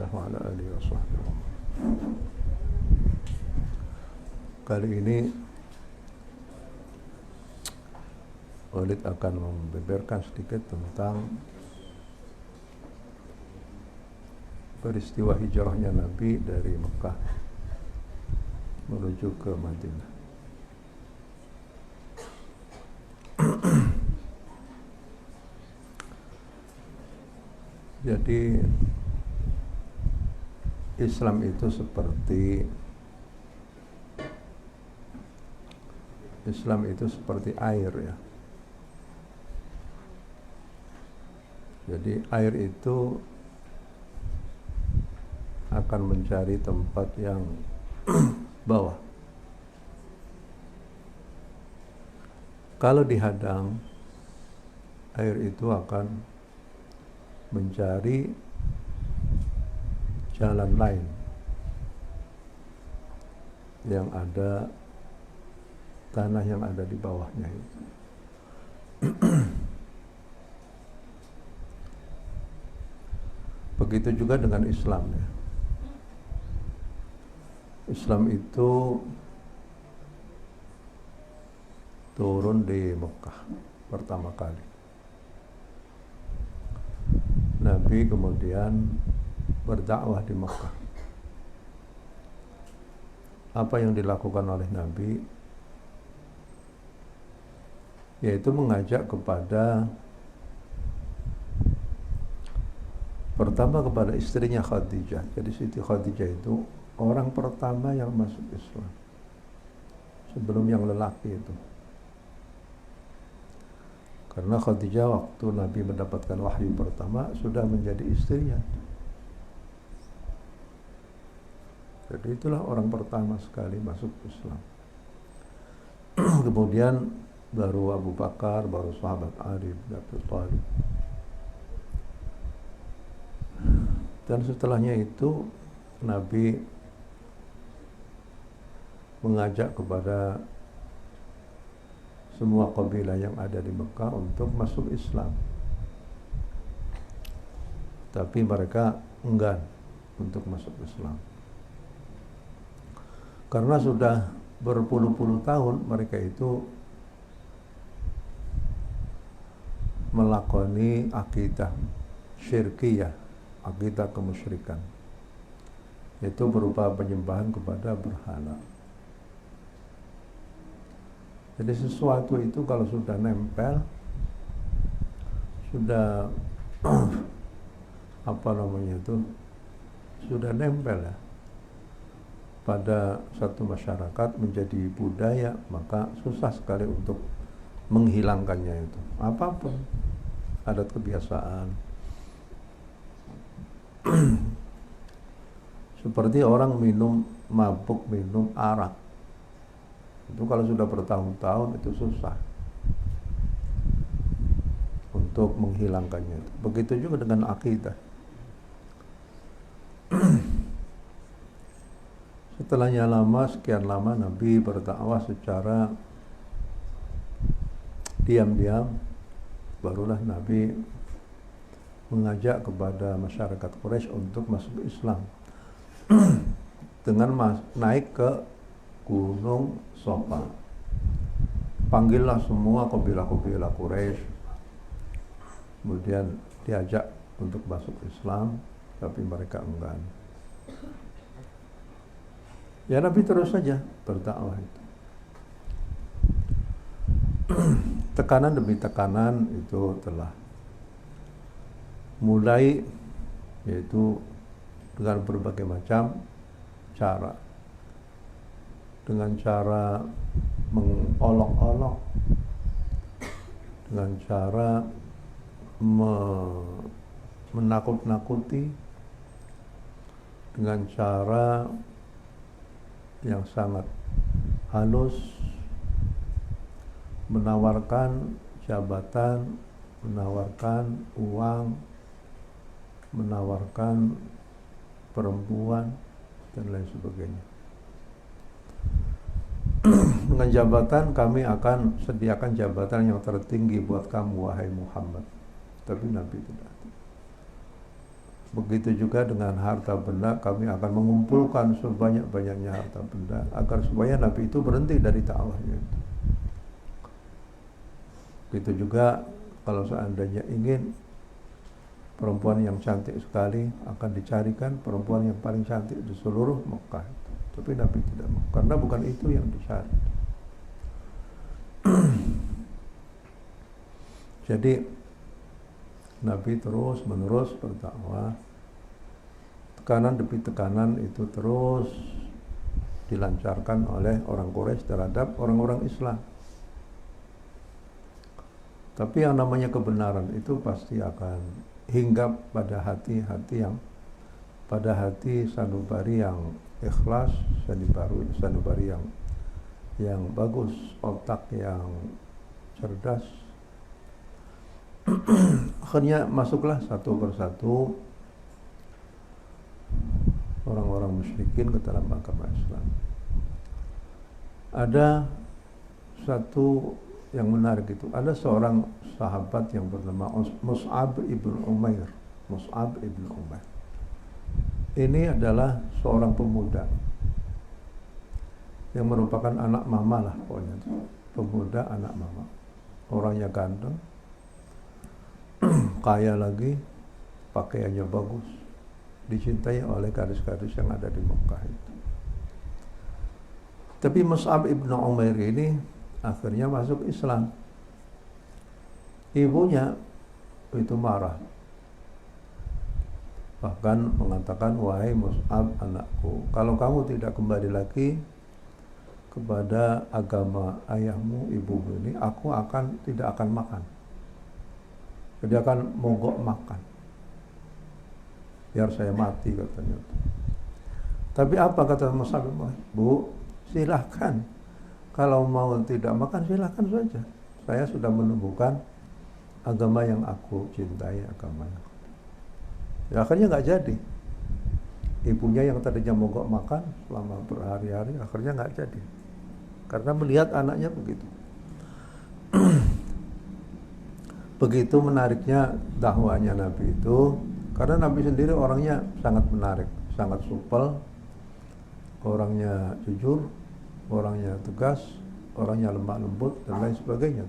wa ala alihi wa sahbihi. Kali ini Walid akan membeberkan sedikit tentang peristiwa hijrahnya Nabi dari Mekah menuju ke Madinah. Jadi Islam itu seperti air ya. Jadi air itu akan mencari tempat yang bawah. Kalau dihadang, air itu akan mencari jalan lain yang ada tanah yang ada di bawahnya itu. Begitu juga dengan Islam ya. Islam itu turun di Mekah pertama kali. Nabi kemudian berdakwah di Mekah. Apa yang dilakukan oleh Nabi? Yaitu mengajak kepada, pertama kepada istrinya Khadijah. Jadi Siti Khadijah itu orang pertama yang masuk Islam sebelum yang lelaki itu. Karena Khadijah waktu Nabi mendapatkan wahyu pertama sudah menjadi istrinya. Jadi itulah orang pertama sekali masuk Islam. Kemudian baru Abu Bakar, baru sahabat Ali bin Abi Thalib. Dan setelahnya itu Nabi mengajak kepada semua kabilah yang ada di Mekah untuk masuk Islam. Tapi mereka enggan untuk masuk Islam. Karena sudah berpuluh-puluh tahun mereka itu melakoni akidah syirkiyah, akidah kemusyrikan. Itu berupa penyembahan kepada berhala. Jadi sesuatu itu kalau sudah nempel, sudah sudah nempel ya pada satu masyarakat menjadi budaya, maka susah sekali untuk menghilangkannya itu. Apapun adat kebiasaan. Seperti orang mabuk minum arak. Itu kalau sudah bertahun-tahun itu susah untuk menghilangkannya. Begitu juga dengan akidah. Setelahnya sekian lama Nabi berdakwah secara diam-diam, barulah Nabi mengajak kepada masyarakat Quraisy untuk masuk Islam dengan naik ke Gunung Sofa. Panggillah semua kabilah-kabilah Quraisy, kemudian diajak untuk masuk Islam, tapi mereka enggan. Ya Nabi terus saja berdakwah itu. Tekanan demi tekanan itu telah mulai, yaitu dengan berbagai macam cara. Dengan cara mengolok-olok, dengan cara menakut-nakuti, dengan cara yang sangat halus, menawarkan jabatan, menawarkan uang, menawarkan perempuan, dan lain sebagainya. Dengan jabatan, kami akan sediakan jabatan yang tertinggi buat kamu, wahai Muhammad. Tapi Nabi tidak. Begitu juga dengan harta benda, kami akan mengumpulkan sebanyak-banyaknya harta benda agar supaya Nabi itu berhenti dari dakwahnya itu. Begitu juga kalau seandainya ingin perempuan yang cantik sekali, akan dicarikan perempuan yang paling cantik di seluruh Mekah. Tapi Nabi tidak mau, karena bukan itu yang dicari. Jadi Nabi terus menerus berdakwah, tekanan demi tekanan itu terus dilancarkan oleh orang Quraisy terhadap orang-orang Islam. Tapi yang namanya kebenaran itu pasti akan hinggap pada hati-hati sanubari yang ikhlas, sanubari yang bagus, otak yang cerdas. Akhirnya masuklah satu persatu orang-orang musyrikin ke dalam agama Islam. Ada satu yang menarik itu, ada seorang sahabat yang bernama Mus'ab ibn Umair. Mus'ab ibn Umair ini adalah seorang pemuda yang merupakan anak mama lah pokoknya. Pemuda anak mama, orangnya ganteng, kaya lagi, pakaiannya bagus, dicintai oleh gadis-gadis yang ada di Mekah itu. Tapi Mus'ab ibn Umair ini akhirnya masuk Islam. Ibunya itu marah, bahkan mengatakan, wahai Mus'ab anakku, kalau kamu tidak kembali lagi kepada agama ayahmu, ibumu ini, aku tidak akan makan. Jadi akan mogok makan, biar saya mati katanya. Tapi apa kata Mus'ab? Bu, silahkan, kalau mau tidak makan silahkan saja. Saya sudah menemukan agama yang aku cintai, agamanya. Ya, akhirnya nggak jadi. Ibunya yang tadinya mogok makan selama berhari-hari, akhirnya nggak jadi, karena melihat anaknya begitu. Begitu menariknya dakwahnya Nabi itu, karena Nabi sendiri orangnya sangat menarik, sangat supel, orangnya jujur, orangnya tegas, orangnya lemah lembut, dan lain sebagainya.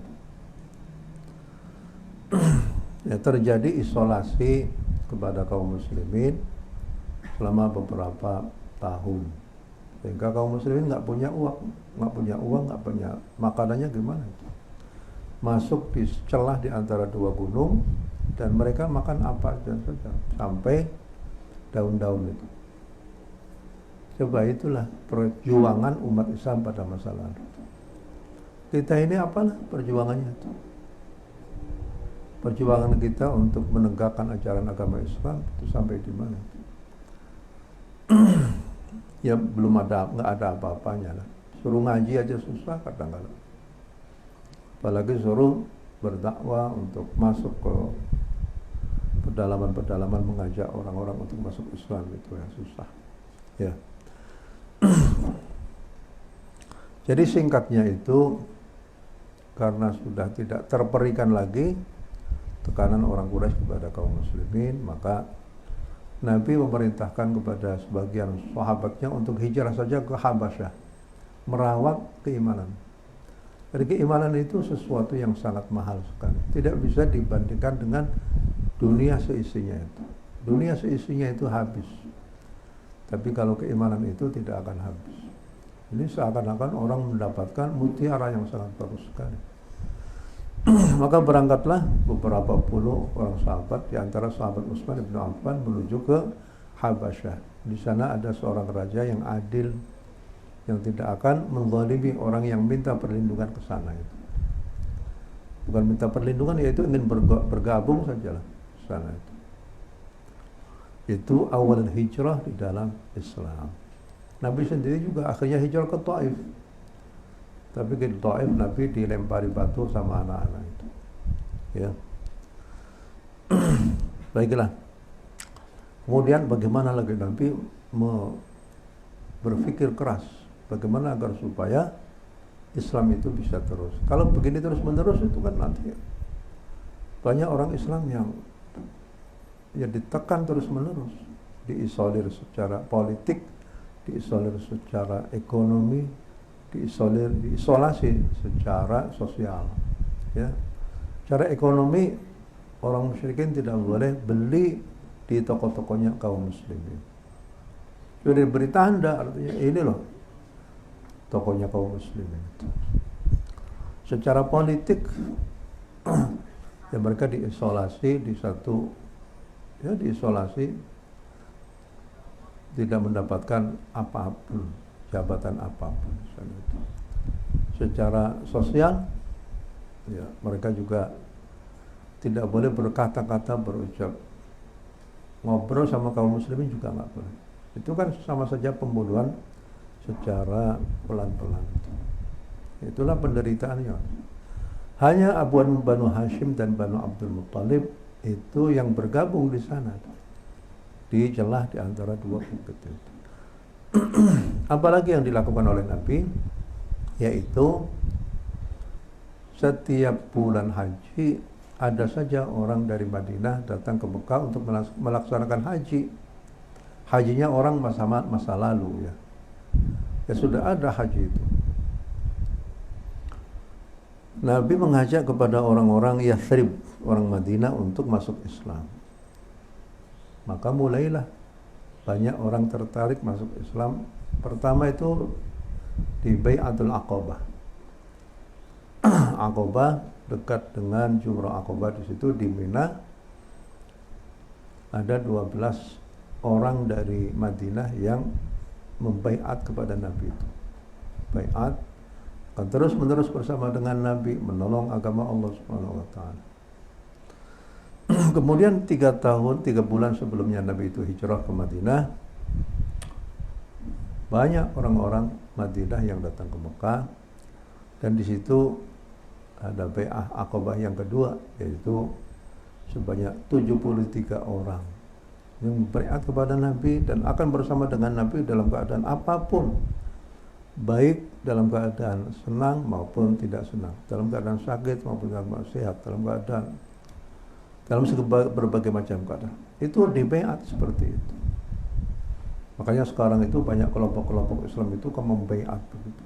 Ya, terjadi isolasi kepada kaum muslimin selama beberapa tahun, sehingga kaum muslimin nggak punya uang, nggak punya makanannya gimana? Masuk di celah di antara dua gunung, dan mereka makan apa saja, sampai daun-daun itu. Coba itulah perjuangan umat Islam pada masa lalu. Kita ini apalah perjuangannya itu? Perjuangan kita untuk menegakkan ajaran agama Islam itu sampai di mana? Ya nggak ada apa-apanya lah. Suruh ngaji aja susah kadang-kadang. Apalagi suruh berdakwah untuk masuk ke pedalaman-pedalaman, mengajak orang-orang untuk masuk Islam, itu yang susah. Ya. Jadi singkatnya itu, karena sudah tidak terperikan lagi tekanan orang Quraisy kepada kaum muslimin, maka Nabi memerintahkan kepada sebagian sahabatnya untuk hijrah saja ke Habasyah, merawat keimanan. Jadi keimanan itu sesuatu yang sangat mahal sekali, tidak bisa dibandingkan dengan dunia seisinya itu. Dunia seisinya itu habis, tapi kalau keimanan itu tidak akan habis. Ini seakan-akan orang mendapatkan mutiara yang sangat bagus sekali. Maka berangkatlah beberapa puluh orang sahabat, di antara sahabat Utsman bin Affan, menuju ke Habasyah. Di sana ada seorang raja yang adil, yang tidak akan menzalimi orang yang minta perlindungan ke sana itu. Bukan minta perlindungan, yaitu ingin bergabung sajalah ke sana itu. Itu awal hijrah di dalam Islam. Nabi sendiri juga akhirnya hijrah ke Taif. Tapi di Taif Nabi dilempari batu sama anak-anak itu. Ya. Baiklah. Kemudian bagaimana lagi Nabi berpikir keras, bagaimana agar supaya Islam itu bisa terus. Kalau begini terus menerus itu kan nanti banyak orang Islam yang ya ditekan terus-menerus, diisolir secara politik, diisolir secara ekonomi, diisolasi secara sosial. Ya, secara ekonomi orang musyrikin tidak boleh beli di toko-tokonya kaum muslimin. Sudah diberi tanda, artinya ini loh tokonya kaum muslimin. Secara politik ya mereka diisolasi di satu, ya diisolasi, tidak mendapatkan apapun, jabatan apapun. Secara sosial ya mereka juga tidak boleh berkata-kata, berucap, ngobrol sama kaum muslimin juga nggak boleh. Itu kan sama saja pembunuhan secara pelan-pelan. Itulah penderitaannya. Hanya Banu Hashim dan Banu Abdul Muttalib itu yang bergabung di sana, dicelah di antara dua bukit itu. Apalagi yang dilakukan oleh Nabi, yaitu setiap bulan haji ada saja orang dari Madinah datang ke Mekah untuk melaksanakan haji. Hajinya orang masa lalu ya. Ya sudah ada haji itu. Nabi mengajak kepada orang-orang Yathrib, orang Madinah untuk masuk Islam. Maka mulailah banyak orang tertarik masuk Islam. Pertama itu di Bai'atul Aqabah. Aqabah dekat dengan Jumrah Aqabah, di situ di Mina ada 12 orang dari Madinah yang membaiat kepada Nabi itu. Baiat akan terus-menerus bersama dengan Nabi, menolong agama Allah Subhanahu wa taala. Kemudian 3 bulan sebelumnya Nabi itu hijrah ke Madinah, banyak orang-orang Madinah yang datang ke Mekah, dan di situ ada Bai'ah Aqabah yang kedua, yaitu sebanyak 73 orang yang beriat kepada Nabi dan akan bersama dengan Nabi dalam keadaan apapun, baik dalam keadaan senang maupun tidak senang, dalam keadaan sakit maupun dalam sehat, dalam berbagai macam keadaan. Itu dibaiat seperti itu. Makanya sekarang itu banyak kelompok-kelompok Islam itu kan membaiat begitu,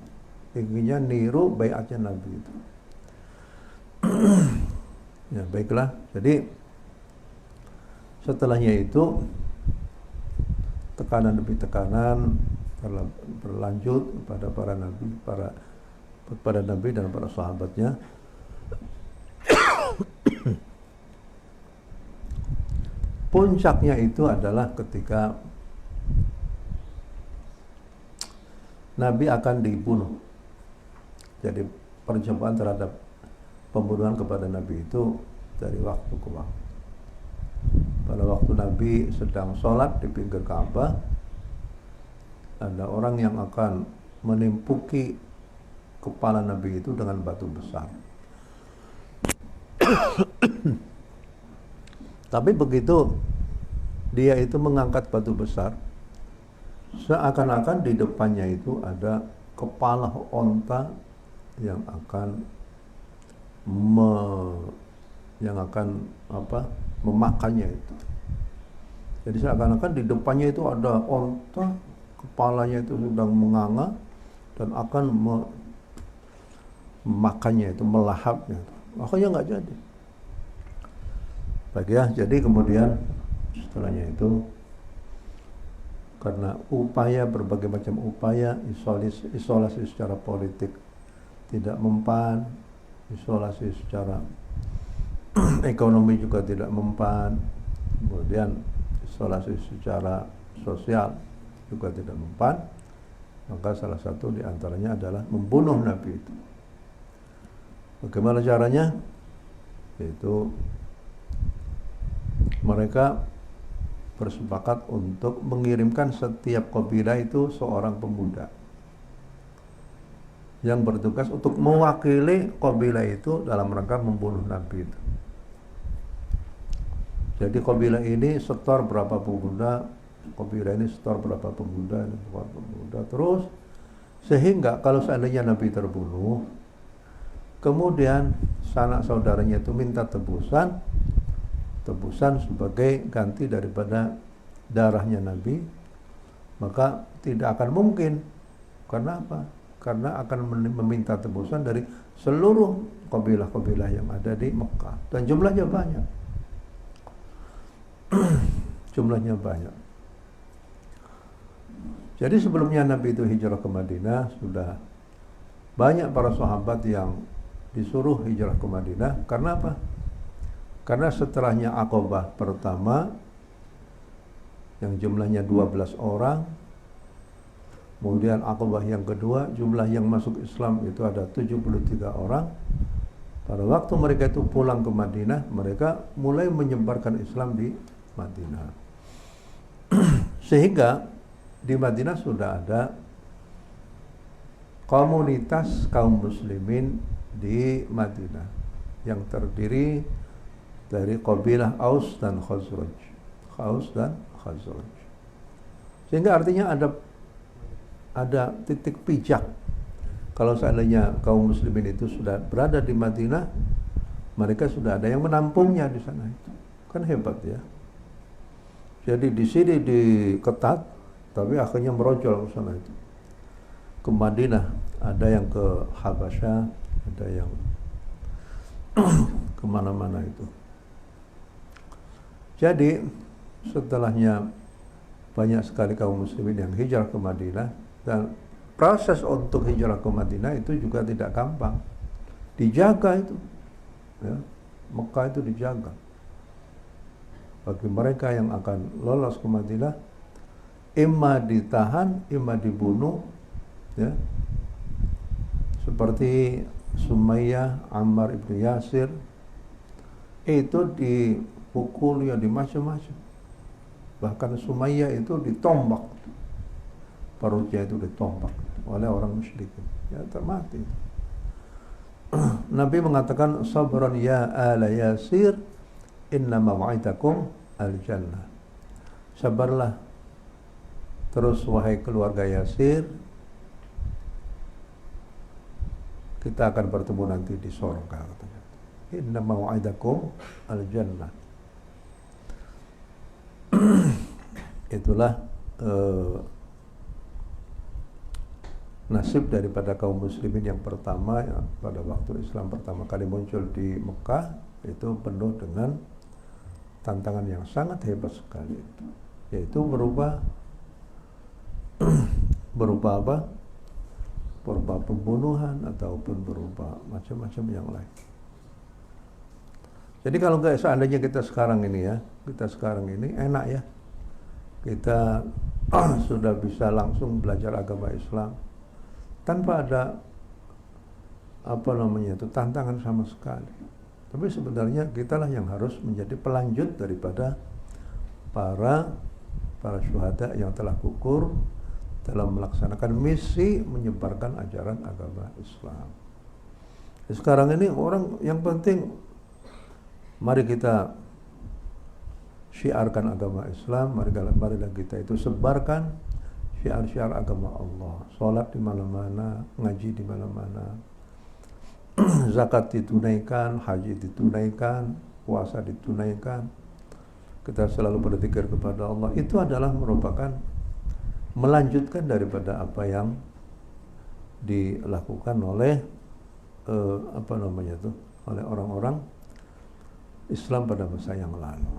inginnya niru baiatnya Nabi itu. Ya baiklah, jadi setelahnya itu tekanan demi tekanan berlanjut kepada para nabi dan para sahabatnya. Puncaknya itu adalah ketika Nabi akan dibunuh. Jadi percobaan terhadap pembunuhan kepada Nabi itu dari waktu ke waktu. Pada waktu Nabi sedang sholat di pinggir Ka'bah, ada orang yang akan menimpuki kepala Nabi itu dengan batu besar. Tapi begitu dia itu mengangkat batu besar, seakan-akan di depannya itu ada kepala onta yang akan memakannya itu. Jadi seakan-akan di depannya itu ada onta, kepalanya itu sedang menganga dan akan memakannya itu, melahapnya. Akhirnya nggak jadi. Baik ya, jadi kemudian setelahnya itu karena berbagai macam upaya isolasi secara politik tidak mempan, isolasi secara ekonomi juga tidak mempan, kemudian isolasi secara sosial juga tidak mempan, maka salah satu di antaranya adalah membunuh Nabi itu. Bagaimana caranya? Yaitu mereka bersepakat untuk mengirimkan setiap kabilah itu seorang pemuda yang bertugas untuk mewakili kabilah itu dalam rangka membunuh Nabi itu. Jadi kabilah ini setor berapa pemuda, kabilah ini setor berapa pemuda, terus sehingga kalau seandainya Nabi terbunuh, kemudian sanak saudaranya itu minta tebusan, tebusan sebagai ganti daripada darahnya Nabi, maka tidak akan mungkin. Karena apa? Karena akan meminta tebusan dari seluruh kabilah-kabilah yang ada di Mekah, dan jumlahnya banyak. Jumlahnya banyak. Jadi sebelumnya Nabi itu hijrah ke Madinah, sudah banyak para sahabat yang disuruh hijrah ke Madinah. Karena apa? Karena setelahnya Aqabah pertama yang jumlahnya 12 orang, kemudian Aqabah yang kedua jumlah yang masuk Islam itu ada 73 orang. Pada waktu mereka itu pulang ke Madinah, mereka mulai menyebarkan Islam di Madinah. Sehingga di Madinah sudah ada komunitas kaum muslimin di Madinah yang terdiri dari kabilah Aus dan Khazraj. Aus dan Khazraj. Sehingga artinya ada titik pijak. Kalau seandainya kaum muslimin itu sudah berada di Madinah, mereka sudah ada yang menampungnya di sana itu. Kan hebat ya. Jadi di sini diketat, tapi akhirnya merojol ke sana itu. Ke Madinah, ada yang ke Habasyah, ada yang kemana-mana itu. Jadi setelahnya banyak sekali kaum muslimin yang hijrah ke Madinah, dan proses untuk hijrah ke Madinah itu juga tidak gampang. Dijaga itu, ya. Mekah itu dijaga. Bagi mereka yang akan lolos ke Madinah, imma ditahan, imma dibunuh, ya. Seperti Sumayyah, Ammar ibn Yasir, itu dipukul, ya, di macam-macam. Bahkan Sumayyah itu ditombak, perutnya itu ditombak oleh orang musyrik, ya, termati. Nabi mengatakan, sabran ya ala Yasir, inna maw'idakum al-jannah. Sabarlah terus wahai keluarga Yasir, kita akan bertemu nanti di surga, katanya. Inna maw'idakum al-jannah. Itulah nasib daripada kaum muslimin yang pertama, ya, pada waktu Islam pertama kali muncul di Mekah, itu penuh dengan tantangan yang sangat hebat sekali, yaitu berupa apa? Berupa pembunuhan ataupun berupa macam-macam yang lain. Jadi kalau seandainya kita sekarang ini enak ya, kita sudah bisa langsung belajar agama Islam tanpa ada tantangan sama sekali. Tapi sebenarnya kitalah yang harus menjadi pelanjut daripada para syuhada yang telah gugur dalam melaksanakan misi menyebarkan ajaran agama Islam. Sekarang ini orang yang penting, mari kita syiarkan agama Islam, mari kita itu sebarkan syiar-syiar agama Allah. Salat di mana-mana, ngaji di mana-mana, zakat ditunaikan, haji ditunaikan, puasa ditunaikan. Kita selalu berzikir kepada Allah. Itu adalah merupakan melanjutkan daripada apa yang dilakukan oleh oleh orang-orang Islam pada masa yang lalu.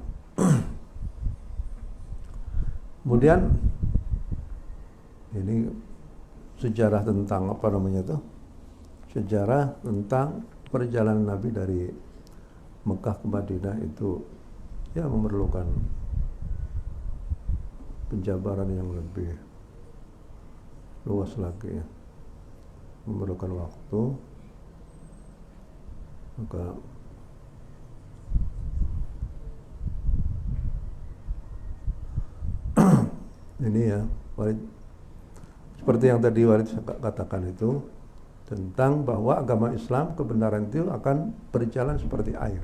Kemudian ini sejarah tentang sejarah tentang perjalanan Nabi dari Mekah ke Madinah itu, ya, memerlukan penjabaran yang lebih luas lagi, ya. Memerlukan waktu. Maka ini, ya, Walid, seperti yang tadi Walid katakan itu, tentang bahwa agama Islam, kebenaran itu akan berjalan seperti air.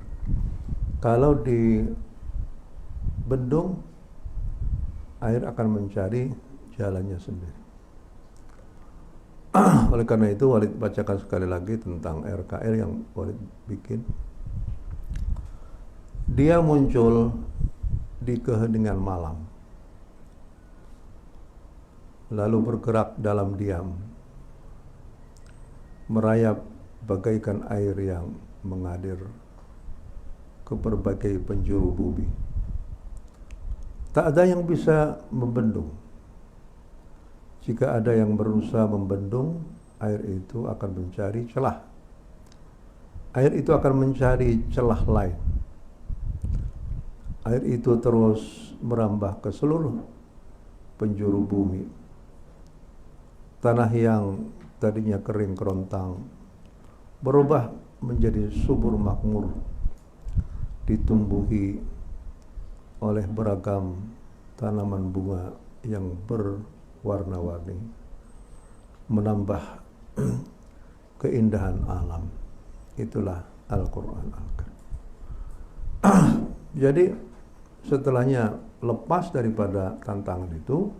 Kalau di bendung, air akan mencari jalannya sendiri. Oleh karena itu, Walid bacakan sekali lagi tentang RKR yang Walid bikin. Dia muncul di keheningan malam, lalu bergerak dalam diam, merayap bagaikan air yang mengalir ke berbagai penjuru bumi. Tak ada yang bisa membendung. Jika ada yang berusaha membendung, air itu akan mencari celah. Air itu akan mencari celah lain. Air itu terus merambah ke seluruh penjuru bumi. Tanah yang tadinya kering kerontang berubah menjadi subur makmur, ditumbuhi oleh beragam tanaman bunga yang berwarna-warni, menambah keindahan alam. Itulah Al-Quran Al-Karim. Jadi setelahnya lepas daripada tantangan itu,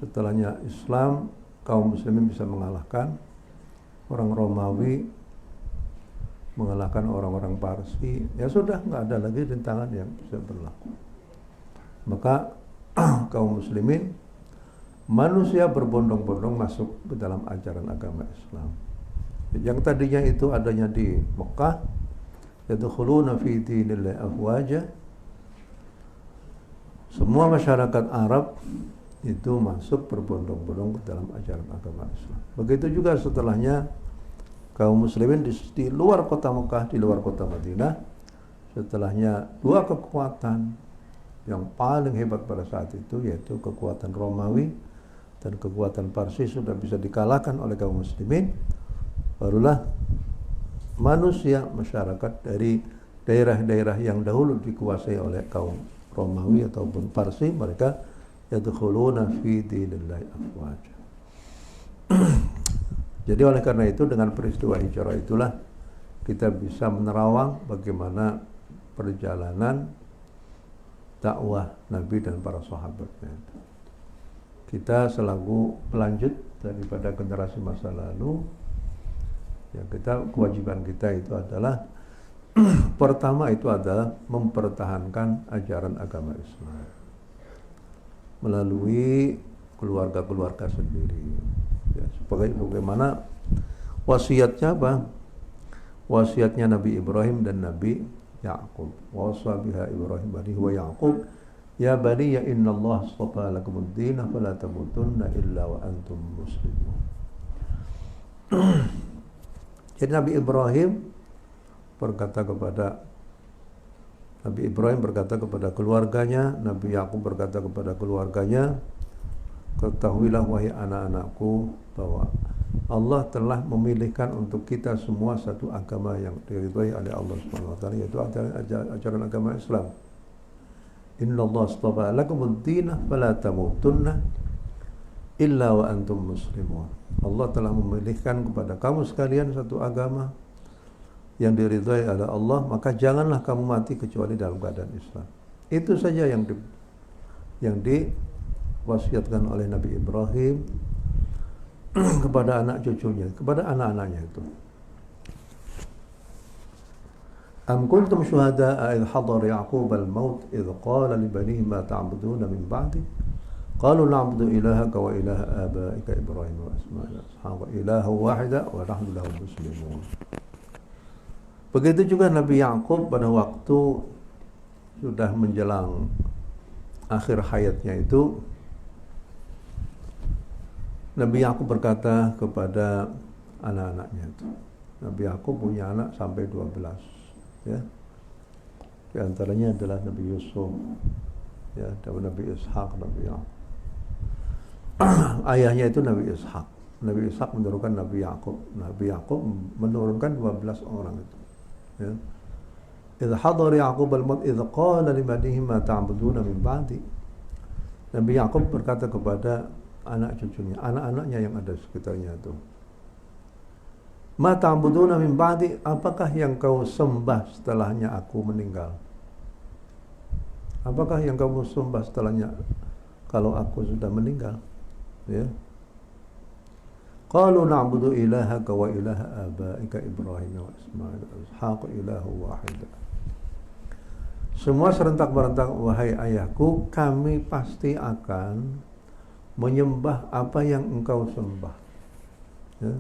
setelahnya Islam, kaum muslimin bisa mengalahkan orang Romawi, mengalahkan orang-orang Parsi, ya sudah, nggak ada lagi rintangan yang bisa berlaku. Maka kaum muslimin, manusia berbondong-bondong masuk ke dalam ajaran agama Islam. Yang tadinya itu adanya di Mekah, yadkhuluna fi dinillahi afwaja. Semua masyarakat Arab itu masuk berbondong-bondong ke dalam ajaran agama Islam. Begitu juga setelahnya kaum muslimin di luar kota Mekah, di luar kota Madinah, setelahnya dua kekuatan yang paling hebat pada saat itu, yaitu kekuatan Romawi dan kekuatan Parsi, sudah bisa dikalahkan oleh kaum muslimin. Barulah manusia, masyarakat dari daerah-daerah yang dahulu dikuasai oleh kaum Romawi ataupun Parsi, mereka yadkhuluna fi dinillahi afwaja. Jadi oleh karena itu, dengan peristiwa hijrah itulah kita bisa menerawang bagaimana perjalanan dakwah Nabi dan para sahabatnya. Kita selaku pelanjut daripada generasi masa lalu, ya, kewajiban kita itu adalah pertama itu adalah mempertahankan ajaran agama Islam melalui keluarga-keluarga sendiri. Ya, bagaimana wasiatnya apa? Wasiatnya Nabi Ibrahim dan Nabi Ya'qub. Wasa biha Ibrahim banihi wa Ya'qub, ya bani ya innallaha astafa lakumud din fala tamutunna illa wa antum muslimun. Jadi Nabi Ibrahim berkata kepada keluarganya, Nabi Ya'qub berkata kepada keluarganya, ketahuilah wahai anak-anakku bahwa Allah telah memilihkan untuk kita semua satu agama yang diridhai oleh Allah Subhanahu wa taala, yaitu ajaran agama Islam. Innallaha astafa lakumud din fala tamutunna illa wa antum muslimun. Allah telah memilihkan kepada kamu sekalian satu agama yang diridhai oleh Allah, maka janganlah kamu mati kecuali dalam keadaan Islam. Itu saja yang diwasiatkan oleh Nabi Ibrahim kepada anak cucunya, kepada anak-anaknya itu. Am kuntum syuhada'a idh hadara Ya'qub al-maut idh qala li banihi ma ta'buduna min ba'di qalu na'budu ilahaka wa ilaha abaika Ibrahim wa Ismail wa Ishaq ilaha wahida wa nahnu lahu muslimun. Begitu juga Nabi Ya'qub pada waktu sudah menjelang akhir hayatnya itu, Nabi Ya'qub berkata kepada anak-anaknya itu. Nabi Ya'qub punya anak sampai 12, ya. Di antaranya adalah Nabi Yusuf, ya, dan Nabi Ishaq, Nabi Ya'qub. Ayahnya itu Nabi Ishaq. Nabi Ishaq menurunkan Nabi Ya'qub. Nabi Ya'qub menurunkan 12 orang itu. Ya. Idh hadar Ya'qub al-maut idh qala li banihi ma ta'buduna min ba'di. Nabi Ya'qub berkata kepada anak cucunya, anak-anaknya yang ada sekitarnya itu, ma ta'buduna min ba'di, apakah yang kau sembah setelahnya aku meninggal? Apakah yang kamu sembah setelahnya kalau aku sudah meninggal? Ya. Qalu na'budu ilahaka wa ilaha abaika Ibrahim wa Ismail wa Ishaq ilahu wahid. semua serentak merentak, wahai ayahku, kami pasti akan menyembah apa yang engkau sembah. Ya.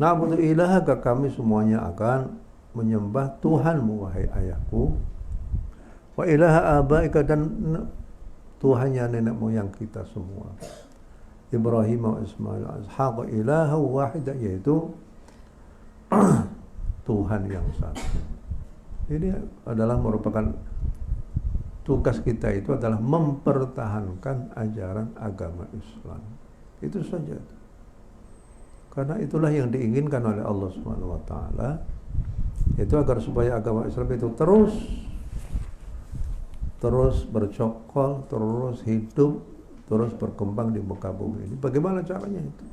Na'budu ilahaka, kami semuanya akan menyembah Tuhanmu, wahai ayahku. Wa ilaha abaika, dan Tuhannya nenek moyang kita semua. Ibrahim wa Ismail wa Ishaq ilaha wahida, yaitu Tuhan yang satu. Ini adalah merupakan tugas kita, itu adalah mempertahankan ajaran agama Islam. Itu saja. Karena itulah yang diinginkan oleh Allah Subhanahu wa taala, itu agar supaya agama Islam itu terus bercokol, terus hidup, terus berkembang di muka bumi ini. Bagaimana caranya itu?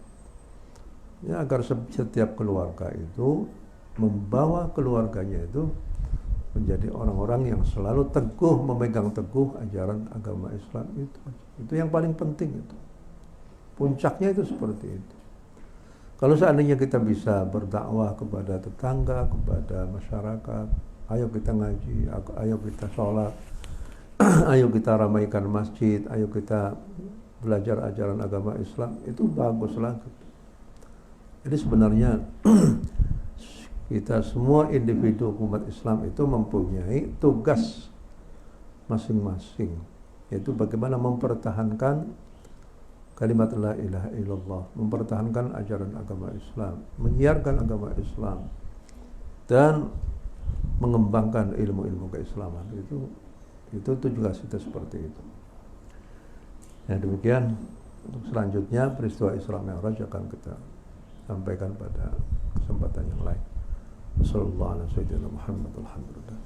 Ya, agar setiap keluarga itu membawa keluarganya itu menjadi orang-orang yang selalu teguh, memegang teguh ajaran agama Islam itu. Itu yang paling penting itu. Puncaknya itu seperti itu. Kalau seandainya kita bisa berdakwah kepada tetangga, kepada masyarakat, ayo kita ngaji, ayo kita sholat, ayo kita ramaikan masjid, ayo kita belajar ajaran agama Islam, itu baguslah. Jadi sebenarnya kita semua individu umat Islam itu mempunyai tugas masing-masing, yaitu bagaimana mempertahankan kalimat la ilaha illallah, mempertahankan ajaran agama Islam, menyiarkan agama Islam, dan mengembangkan ilmu-ilmu keislaman. Itu tugas kita seperti itu. Ya, demikian. Untuk selanjutnya peristiwa Isra Mi'raj akan kita sampaikan pada kesempatan yang lain. Wassallallahu ala sayyidina Muhammad, alhamdulillah.